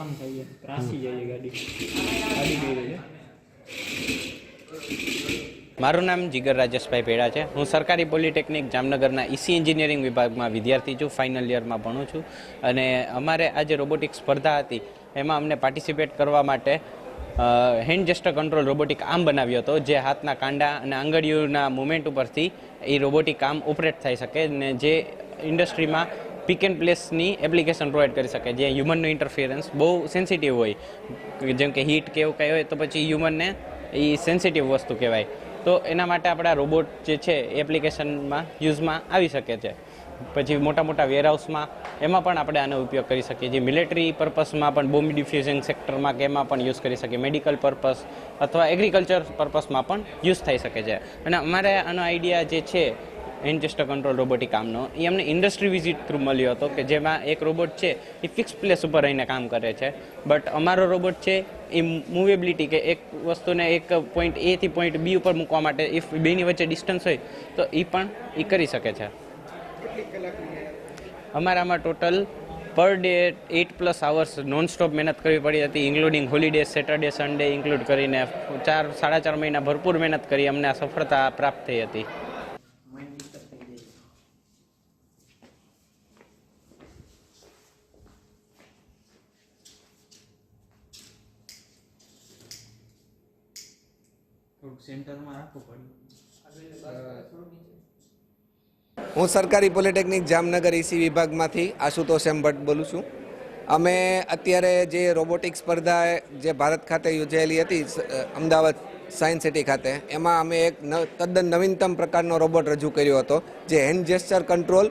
જામ થઈ જાય, ત્રાસી જાય ગાડી ગઈ રહી છે. મારું નામ જીગર રાજેશભાઈ પેડા છે. હું સરકારી પોલિટેકનિક જામનગરના ઈસી એન્જિનિયરિંગ વિભાગમાં વિદ્યાર્થી છું, ફાઇનલ યરમાં ભણું છું. અને અમારે આ જે રોબોટિક સ્પર્ધા હતી એમાં અમને પાર્ટિસિપેટ કરવા માટે hand gesture control robotic arm બનાવ્યો હતો, જે હાથના કાંડા અને આંગળીઓના મુવમેન્ટ ઉપરથી એ રોબોટિક આર્મ ઓપરેટ થઈ શકે ને જે ઇન્ડસ્ટ્રીમાં પિક એન્ડ પ્લેસની એપ્લિકેશન પ્રોવાઈડ કરી શકે, જે હ્યુમનનો ઇન્ટરફિયરન્સ બહુ સેન્સિટિવ હોય, જેમ કે હીટ કે એવું કંઈ હોય તો પછી હ્યુમનને એ સેન્સિટિવ વસ્તુ કહેવાય. તો એના માટે આપણા રોબોટ જે છે એપ્લિકેશનમાં યુઝમાં આવી શકે છે. પછી મોટા મોટા વેરહાઉસમાં એમાં પણ આપણે આનો ઉપયોગ કરી શકીએ છીએ. મિલિટરી પર્પસમાં પણ, બોમ્બ ડિફ્યુઝિંગ સેક્ટરમાં કે એમાં પણ યુઝ કરી શકીએ. મેડિકલ પર્પસ અથવા એગ્રીકલ્ચર પર્પસમાં પણ યુઝ થઈ શકે છે. અને અમારે આનો આઈડિયા જે છે હેન્ડ જેસ્ટર કંટ્રોલ રોબોટિક આર્મનો, એ અમને ઇન્ડસ્ટ્રી વિઝિટ થ્રુ મળ્યો હતો, કે જેમાં એક રોબોટ છે એ ફિક્સ પ્લેસ ઉપર રહીને કામ કરે છે. બટ અમારો રોબોટ છે એ મૂવેબિલિટી, કે એક વસ્તુને એક પોઈન્ટ એ થી પોઈન્ટ બી ઉપર મૂકવા માટે ઇફ બેની વચ્ચે ડિસ્ટન્સ હોય તો એ પણ એ કરી શકે છે. અમારામાં total per day 8+ hours non stop મહેનત કરવી પડી હતી, including holiday, Saturday, Sunday include કરીને 4-4.5 મહિના ભરપૂર મહેનત કરી અમને આ સફળતા પ્રાપ્ત થઈ હતી. હું સરકારી પોલિટેકનિક જામનગર ઈસી વિભાગમાંથી આશુતોષ એમ ભટ્ટ બોલું છું. અમે અત્યારે જે રોબોટિક સ્પર્ધા જે ભારત ખાતે યોજાયેલી હતી અમદાવાદ સાયન્સ સિટી ખાતે, એમાં અમે એક તદ્દન નવીનતમ પ્રકારનો રોબોટ રજૂ કર્યો હતો, જે hand gesture control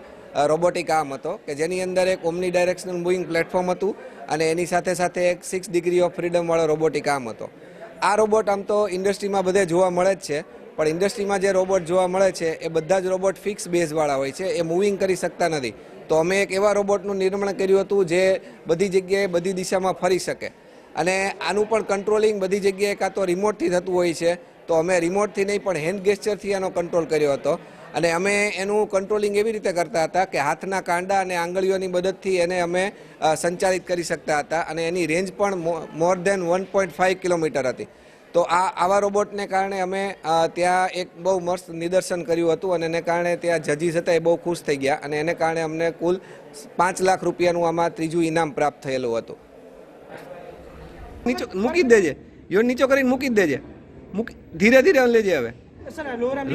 robotic arm હતો, કે જેની અંદર એક ઓમની ડાયરેક્શનલ મૂવિંગ પ્લેટફોર્મ હતું અને એની સાથે સાથે એક 6 ડિગ્રી ઓફ ફ્રીડમવાળો રોબોટિક આર્મ હતો. આ રોબોટ આમ તો ઇન્ડસ્ટ્રીમાં બધે જોવા મળે જ છે, પણ ઇન્ડસ્ટ્રીમાં જે રોબોટ જોવા મળે છે એ બધા જ રોબોટ ફિક્સ બેઝવાળા હોય છે, એ મૂવિંગ કરી શકતા નથી. તો અમે એક એવા રોબોટનું નિર્માણ કર્યું હતું જે બધી જગ્યાએ બધી દિશામાં ફરી શકે, અને આનું પણ કંટ્રોલિંગ બધી જગ્યાએ કાં તો રિમોટથી થતું હોય છે, તો અમે રિમોટથી નહીં પણ હેન્ડ ગેસ્ચરથી આનો કંટ્રોલ કર્યો હતો. અને અમે એનું કંટ્રોલિંગ એવી રીતે કરતા હતા કે હાથના કાંડા અને આંગળીઓની મદદથી એને અમે સંચાલિત કરી શકતા હતા, અને એની રેન્જ પણ મોર દેન 1.5 કિલોમીટર હતી. તો આવા રોબોટને કારણે અમે ત્યાં એક બહુ મસ્ત નિદર્શન કર્યું હતું, અને એને કારણે ત્યાં જજીસ હતા એ બહુ ખુશ થઈ ગયા, અને એને કારણે અમને કુલ 5 લાખ રૂપિયાનું આમાં ત્રીજું ઇનામ પ્રાપ્ત થયેલું હતું. મૂકી જ દેજે, યો નીચો કરીને મૂકી જ દેજે, ધીરે ધીરે લેજે. હવે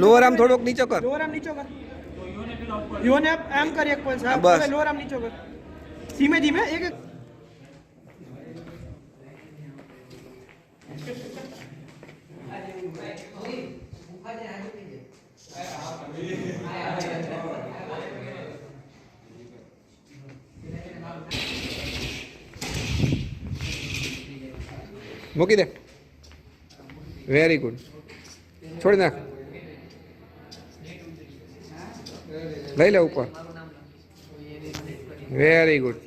લોઅર આમ થોડોક નીચો કર, યોને આમ કર એક પોઈન્ટ સાહેબ, બસ લોઅર આમ નીચો કર, ધીમે ધીમે એક એક. મૂકી દે, વેરી ગુડ, છોડી નાખ, લઈ લે ઉપર, વેરી ગુડ.